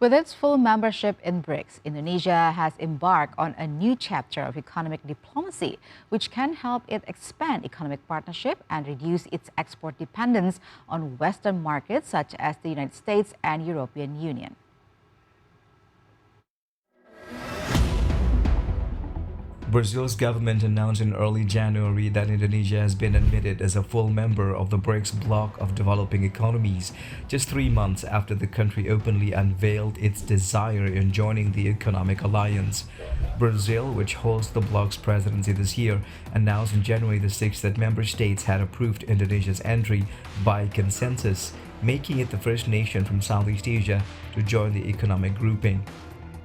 With its full membership in Brics, Indonesia has embarked on a new chapter of economic diplomacy, which can help it expand economic partnership and reduce its export dependence on Western markets such as the United States and European Union. Brazil's government announced in early January that Indonesia has been admitted as a full member of the Brics bloc of developing economies, just 3 months after the country openly unveiled its desire in joining the economic alliance. Brazil, which holds the bloc's presidency this year, announced on January the 6th that member states had approved Indonesia's entry by consensus, making it the first nation from Southeast Asia to join the economic grouping.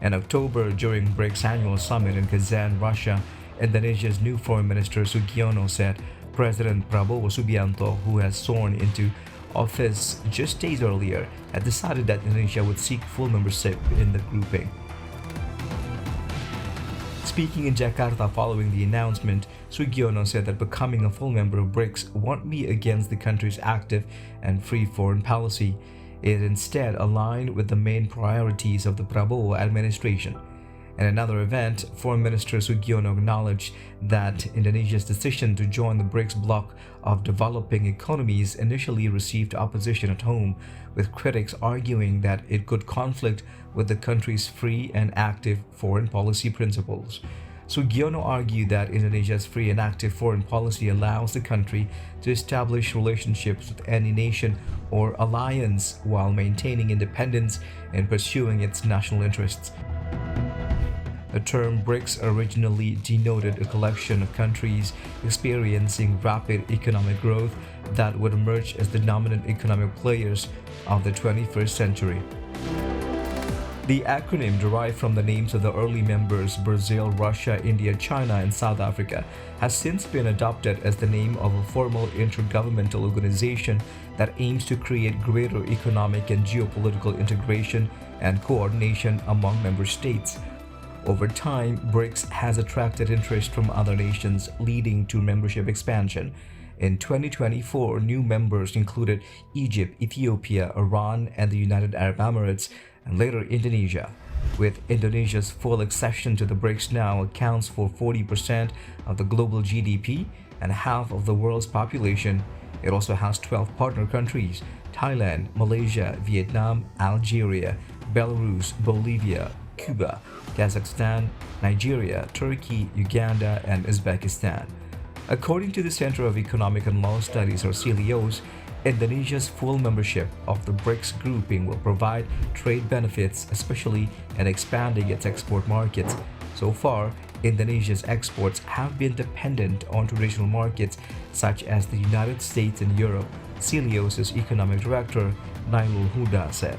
In October, during Brics annual summit in Kazan, Russia, Indonesia's new foreign minister Sugiono said President Prabowo Subianto, who has sworn into office just days earlier, had decided that Indonesia would seek full membership in the grouping. Speaking in Jakarta following the announcement, Sugiono said that becoming a full member of Brics won't be against the country's active and free foreign policy. It instead aligned with the main priorities of the Prabowo administration. In another event, Foreign Minister Sugiono acknowledged that Indonesia's decision to join the Brics bloc of developing economies initially received opposition at home, with critics arguing that it could conflict with the country's free and active foreign policy principles. Sugiono argued that Indonesia's free and active foreign policy allows the country to establish relationships with any nation or alliance while maintaining independence and pursuing its national interests. The term Brics originally denoted a collection of countries experiencing rapid economic growth that would emerge as the dominant economic players of the 21st century. The acronym, derived from the names of the early members Brazil, Russia, India, China, and South Africa, has since been adopted as the name of a formal intergovernmental organization that aims to create greater economic and geopolitical integration and coordination among member states. Over time, Brics has attracted interest from other nations, leading to membership expansion. In 2024, new members included Egypt, Ethiopia, Iran, and the United Arab Emirates, and later Indonesia. With Indonesia's full accession to the Brics now accounts for 40% of the global GDP and half of the world's population. It also has 12 partner countries: Thailand, Malaysia, Vietnam, Algeria, Belarus, Bolivia, Cuba, Kazakhstan, Nigeria, Turkey, Uganda, and Uzbekistan. According to the Center of Economic and Law Studies, or CELIOS, Indonesia's full membership of the Brics grouping will provide trade benefits, especially in expanding its export markets. So far, Indonesia's exports have been dependent on traditional markets such as the United States and Europe, CELIOS's economic director, Nailul Huda, said.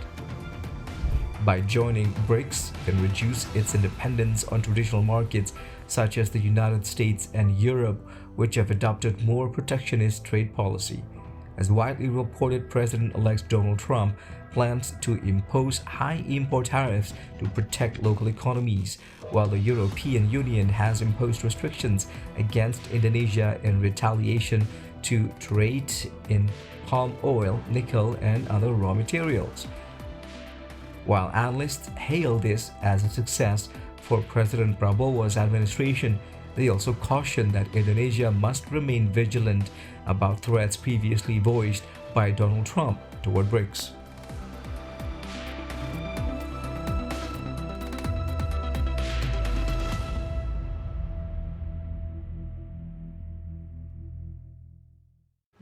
By joining Brics, it can reduce its dependence on traditional markets such as the United States and Europe, which have adopted more protectionist trade policy. As widely reported, President-elect Donald Trump plans to impose high import tariffs to protect local economies, while the European Union has imposed restrictions against Indonesia in retaliation to trade in palm oil, nickel, and other raw materials. While analysts hail this as a success for President Prabowo's administration, they also caution that Indonesia must remain vigilant about threats previously voiced by Donald Trump toward Brics.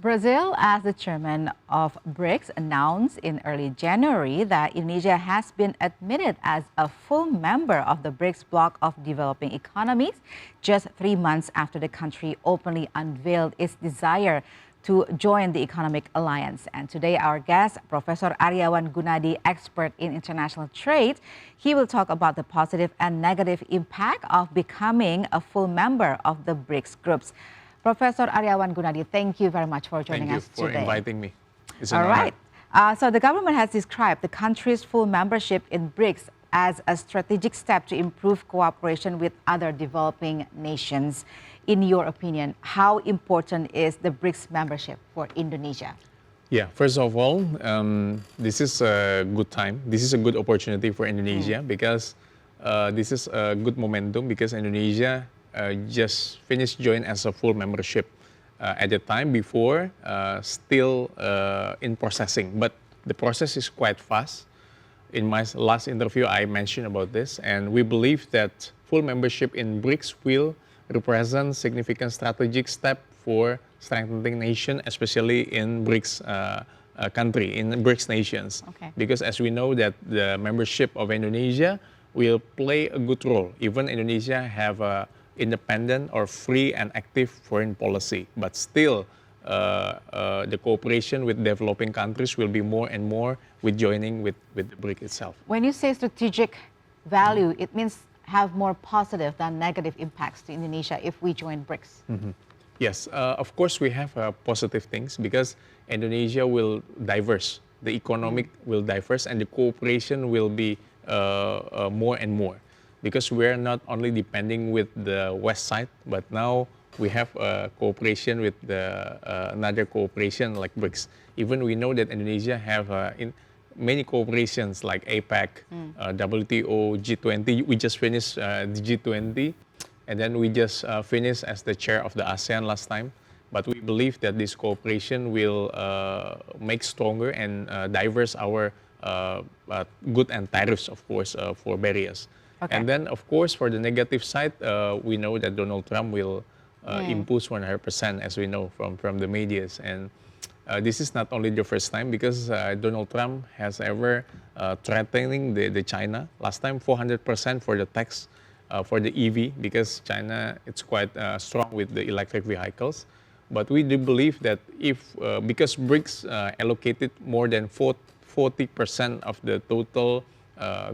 Brazil, as the chairman of Brics, announced in early January that Indonesia has been admitted as a full member of the Brics bloc of developing economies, just 3 months after the country openly unveiled its desire to join the economic alliance. And today, our guest, Professor Ariawan Gunadi, expert in international trade, he will talk about the positive and negative impact of becoming a full member of the Brics groups. Professor Ariawan Gunadi, thank you very much for joining us today. Thank you for inviting me. It's an honor. All right. So the government has described the country's full membership in Brics as a strategic step to improve cooperation with other developing nations. In your opinion, how important is the Brics membership for Indonesia? Yeah, first of all, this is a good time. This is a good opportunity for Indonesia because this is a good momentum because Indonesia just finished join as a full membership at the time before, still in processing. But the process is quite fast. In my last interview, I mentioned about this, and we believe that full membership in BRICS will represent significant strategic step for strengthening nation, especially in BRICS country, in BRICS nations. Okay. Because as we know that the membership of Indonesia will play a good role. Even Indonesia have a independent or free and active foreign policy, but still the cooperation with developing countries will be more and more with joining with the BRIC itself. When you say strategic value, it means have more positive than negative impacts to Indonesia if we join BRICS. Yes, of course we have positive things because Indonesia will diverse, the economic will diverse, and the cooperation will be more and more. Because we're not only depending with the west side, but now we have cooperation with the another cooperation like BRICS. Even we know that Indonesia have in many cooperations like APEC, WTO, G20. We just finished the G20, and then we just finished as the chair of the ASEAN last time. But we believe that this cooperation will make stronger and diverse our good and tariffs, of course, for barriers. Okay. And then, of course, for the negative side, we know that Donald Trump will impose 100%, as we know from the medias. And this is not only the first time because Donald Trump has ever threatening the China. Last time, 400% for the tax for the EV because China it's quite strong with the electric vehicles. But we do believe that if because BRICS allocated more than 40% of the total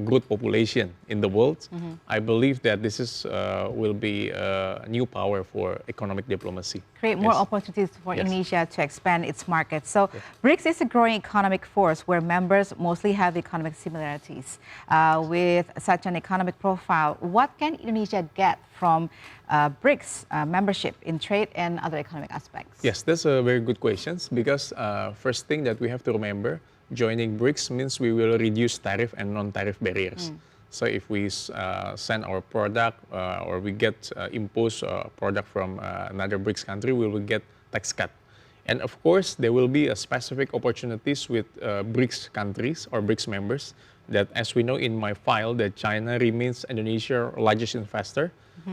growth population in the world, I believe that this is will be a new power for economic diplomacy. Create more Yes. opportunities for Yes. Indonesia to expand its market. So BRICS is a growing economic force where members mostly have economic similarities. With such an economic profile, what can Indonesia get from BRICS membership in trade and other economic aspects? Yes, that's a very good question because first thing that we have to remember, joining BRICS means we will reduce tariff and non-tariff barriers. So if we send our product or we get impose product from another BRICS country, we will get tax cut. And of course, there will be a specific opportunities with BRICS countries or BRICS members that as we know in my file that China remains Indonesia's largest investor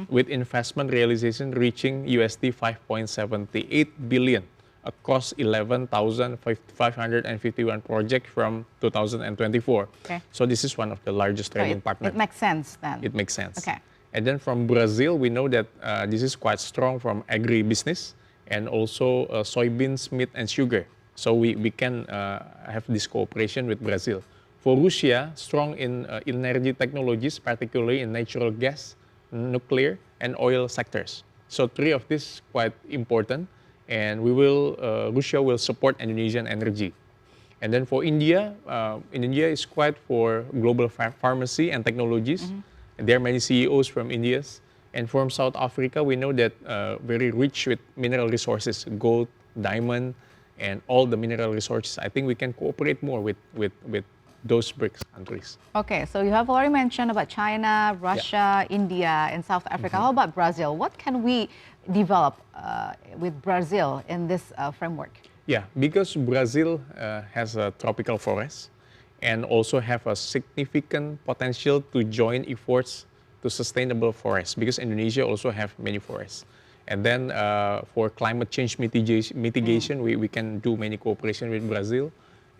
with investment realization reaching USD 5.78 billion across 11,551 projects from 2024. Okay. So this is one of the largest So trading partners. it makes sense then. It makes sense. Okay. And then from Brazil, we know that this is quite strong from agribusiness and also soybeans, meat, and sugar. So we can have this cooperation with Brazil. For Russia, strong in energy technologies, particularly in natural gas, nuclear, and oil sectors. So three of these quite important. And we will, Russia will support Indonesian energy. And then for India, India is quite for global pharmacy and technologies. And there are many CEOs from India. And from South Africa, we know that very rich with mineral resources, gold, diamond, and all the mineral resources. I think we can cooperate more with those BRICS countries. Okay, so you have already mentioned about China, Russia, India, and South Africa. How about Brazil? What can we develop with Brazil in this framework? Yeah, because Brazil has a tropical forest and also have a significant potential to join efforts to sustainable forests because Indonesia also have many forests. And then for climate change mitigation, we can do many cooperation with Brazil.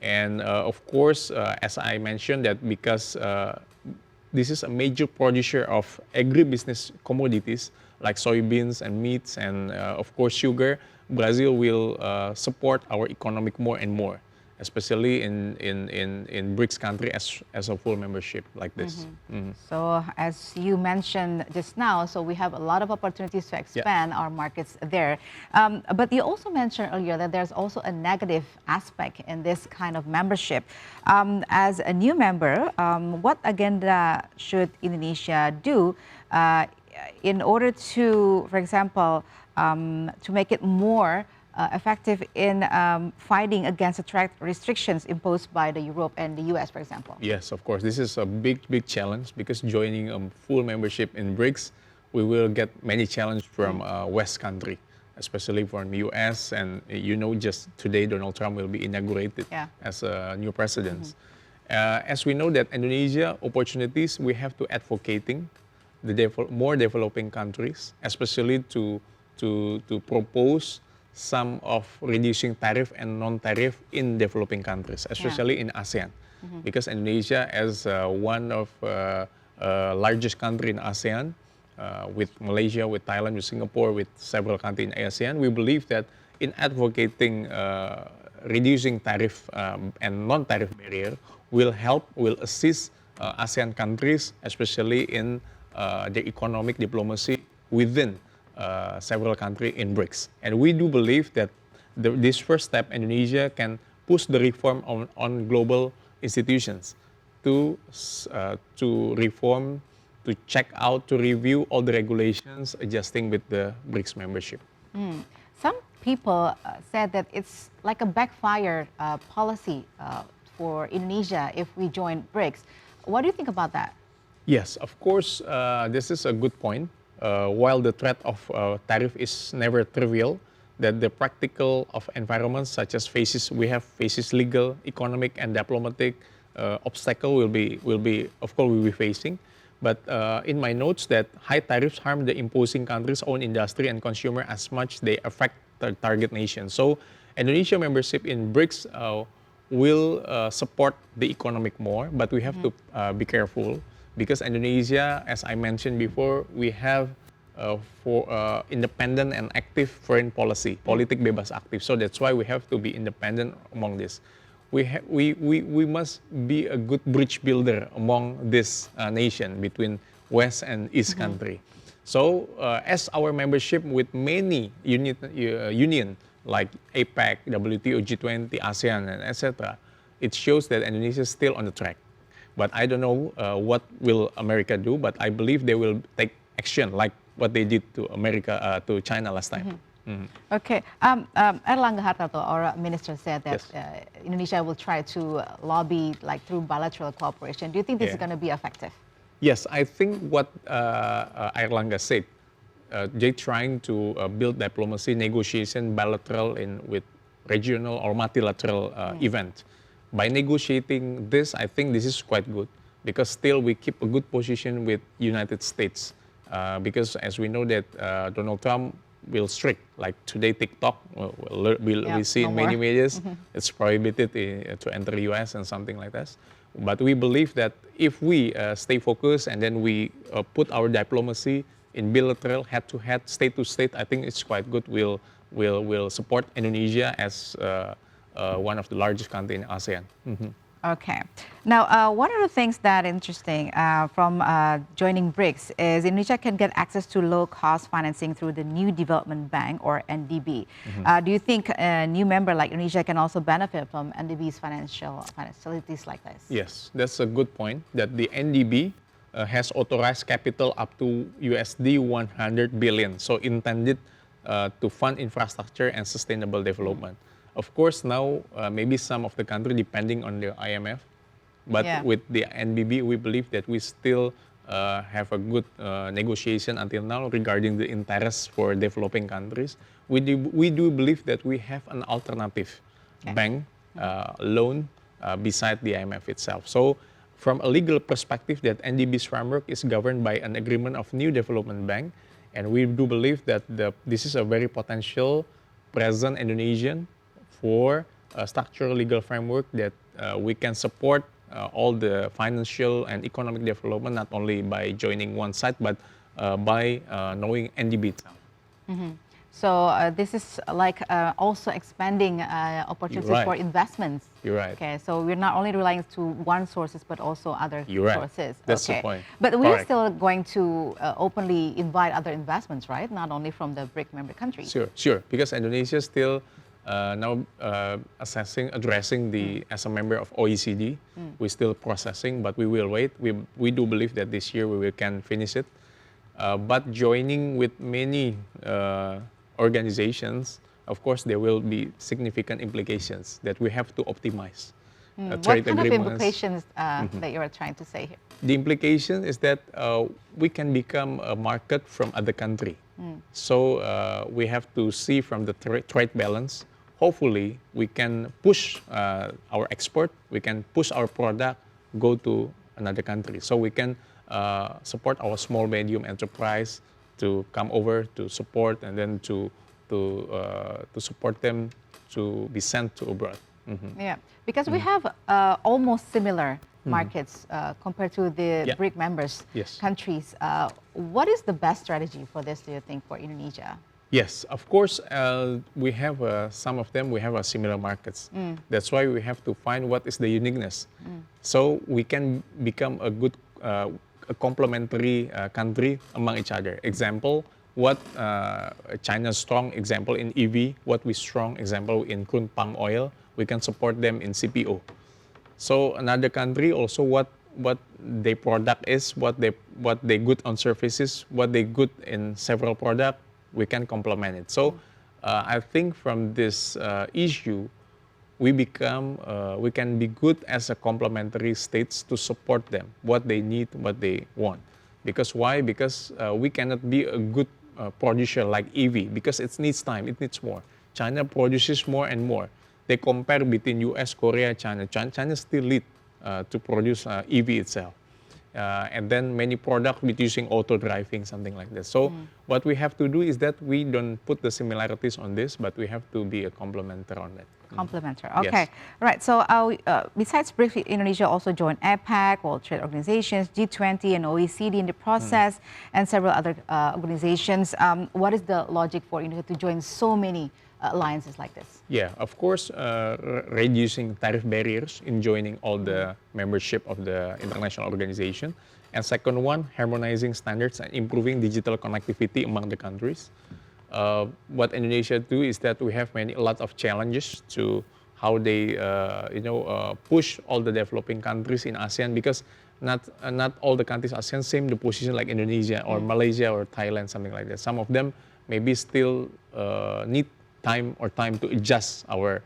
And of course, as I mentioned, that because this is a major producer of agribusiness commodities like soybeans and meats and of course sugar, Brazil will support our economic more and more, especially in BRICS country as a full membership like this. So as you mentioned just now, so we have a lot of opportunities to expand our markets there. But you also mentioned earlier that there's also a negative aspect in this kind of membership. As a new member, what agenda should Indonesia do in order to, for example, to make it more effective in fighting against the trade restrictions imposed by the Europe and the US, for example? Yes, of course. This is a big challenge because joining a full membership in BRICS, we will get many challenges from West country, especially from the US. And just today, Donald Trump will be inaugurated as a new president. As we know that Indonesia opportunities, we have to advocating the more developing countries, especially to propose some of reducing tariff and non-tariff in developing countries, especially in ASEAN. Because Indonesia, as one of largest country in ASEAN, with Malaysia, with Thailand, with Singapore, with several countries in ASEAN, we believe that in advocating reducing tariff and non-tariff barrier will assist ASEAN countries, especially in the economic diplomacy within several countries in BRICS. And we do believe that this first step, Indonesia can push the reform on global institutions to reform, to check out, to review all the regulations adjusting with the BRICS membership. Some people said that it's like a backfire policy for Indonesia if we join BRICS. What do you think about that? Yes, of course, this is a good point. While the threat of tariff is never trivial, that the practical of environments such as faces legal, economic, and diplomatic obstacle will be facing. But in my notes that high tariffs harm the imposing country's own industry and consumer as much they affect the target nation. So Indonesia membership in BRICS will support the economic more, but we have to be careful because Indonesia, as I mentioned before, we have independent and active foreign policy, politik bebas aktif. So that's why we have to be independent among this. We must be a good bridge builder among this nation between West and East country. So as our membership with many union like APEC, WTO, G20, ASEAN, and etc., it shows that Indonesia is still on the track. But I don't know what will America do, but I believe they will take action like what they did to China last time. Okay. Erlangga Hartarto, our minister, said that Indonesia will try to lobby through bilateral cooperation. Do you think this is going to be effective? Yes, I think what Erlangga said, they're trying to build diplomacy, negotiation, bilateral with regional or multilateral event. By negotiating this, I think this is quite good because still we keep a good position with United States. Because as we know that Donald Trump will strict, like today TikTok, we see in many medias, it's prohibited to enter US and something like that. But we believe that if we stay focused and then we put our diplomacy in bilateral, head-to-head, state-to-state, I think it's quite good. We'll support Indonesia as one of the largest countries in ASEAN. Okay. Now, one of the things that interesting from joining BRICS is Indonesia can get access to low-cost financing through the New Development Bank, or NDB. Do you think a new member like Indonesia can also benefit from NDB's financial facilities like this? Yes, that's a good point, that the NDB has authorized capital up to USD 100 billion, so intended to fund infrastructure and sustainable development. Of course, now maybe some of the country depending on the IMF, but with the NDB, we believe that we still have a good negotiation until now regarding the interest for developing countries. We do believe that we have an alternative bank loan beside the IMF itself. So from a legal perspective, that NDB's framework is governed by an agreement of New Development Bank, and we do believe that this is a very potential present Indonesian for a structural legal framework that we can support all the financial and economic development, not only by joining one side, but by knowing NDB itself. So this is like also expanding opportunities for investments. You're right. Okay, so we're not only relying to one sources, but also other sources. That's the point. But we're still going to openly invite other investments, right? Not only from the BRIC member countries. Sure. Because Indonesia is still now addressing as a member of OECD. We're still processing, but we will wait. We do believe that this year we can finish it. But joining with many organizations of course, there will be significant implications that we have to optimize. What Trade kind of agreements. implications that you are trying to say here? The implication is that we can become a market from other country. So we have to see from the trade balance. Hopefully, we can push our export. We can push our product go to another country. So we can support our small medium enterprise to come over to support and then to support them to be sent to abroad. Yeah, because we have almost similar markets compared to the Yeah. BRIC members Yes. countries. What is the best strategy for this, do you think, for Indonesia? Yes, of course, we have some of them, we have similar markets. That's why we have to find what is the uniqueness. So we can become a good, a complementary country among each other. Example, what China's strong example in EV, what we strong example in crude palm oil, we can support them in CPO. So another country also what their product is, what they good on services, what they good in several product, we can complement it. So I think from this issue, we can be good as a complementary states to support them, what they need, what they want. Because why? Because we cannot be a good producer like EV because it needs time, it needs more. China produces more and more. They compare between US, Korea, China. China still lead to produce EV itself. And then many products with using auto driving, something like that. So what we have to do is that we don't put the similarities on this, but we have to be a complementer on that. Complementary. Yes. Okay. Right. So besides BRICS, Indonesia also joined APEC, World Trade Organizations, G20, and OECD in the process, and several other organizations. What is the logic for Indonesia to join so many alliances like this? Yeah, of course, reducing tariff barriers in joining all the membership of the international organization. And second one, harmonizing standards and improving digital connectivity among the countries. What Indonesia do is that we have a lot of challenges to how they push all the developing countries in ASEAN because not all the countries ASEAN same the position like Indonesia or Malaysia or Thailand, something like that. Some of them maybe still need time to adjust our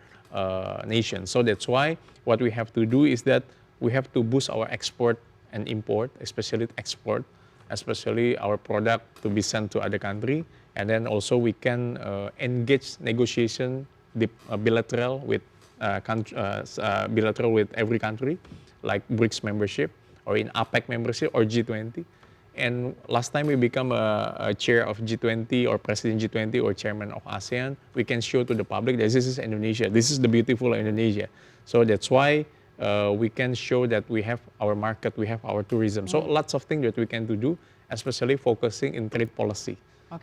nation. So that's why what we have to do is that we have to boost our export and import, especially export, especially our product to be sent to other country. And then also we can engage negotiation bilateral with every country, like BRICS membership or in APEC membership or G20. And last time we become a chair of G20 or president G20 or chairman of ASEAN, we can show to the public that this is Indonesia. This is the beautiful Indonesia. So that's why we can show that we have our market, we have our tourism. So lots of things that we can do, especially focusing in trade policy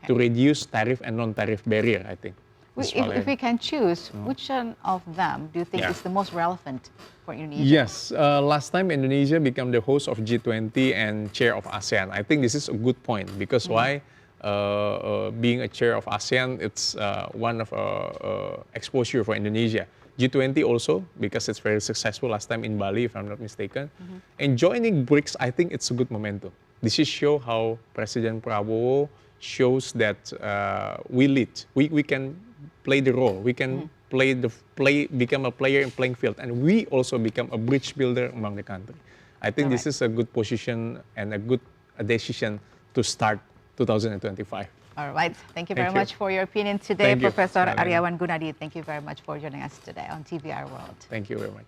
to reduce tariff and non-tariff barrier, I think. If we can choose, which one of them do you think is the most relevant for Indonesia? Yes, last time Indonesia became the host of G20 and chair of ASEAN. I think this is a good point because why? Being a chair of ASEAN, it's one of exposure for Indonesia. G20 also, because it's very successful last time in Bali, if I'm not mistaken. And joining BRICS, I think it's a good momentum. This is show how President Prabowo shows that we lead. We can play the role. We can become a player in playing field, and we also become a bridge builder among the country. I think this is a good position and a good decision to start 2025. All right. Thank you very much for your opinion today, Thank you. Professor Ariawan Gunadi. Thank you very much for joining us today on TVR World. Thank you very much.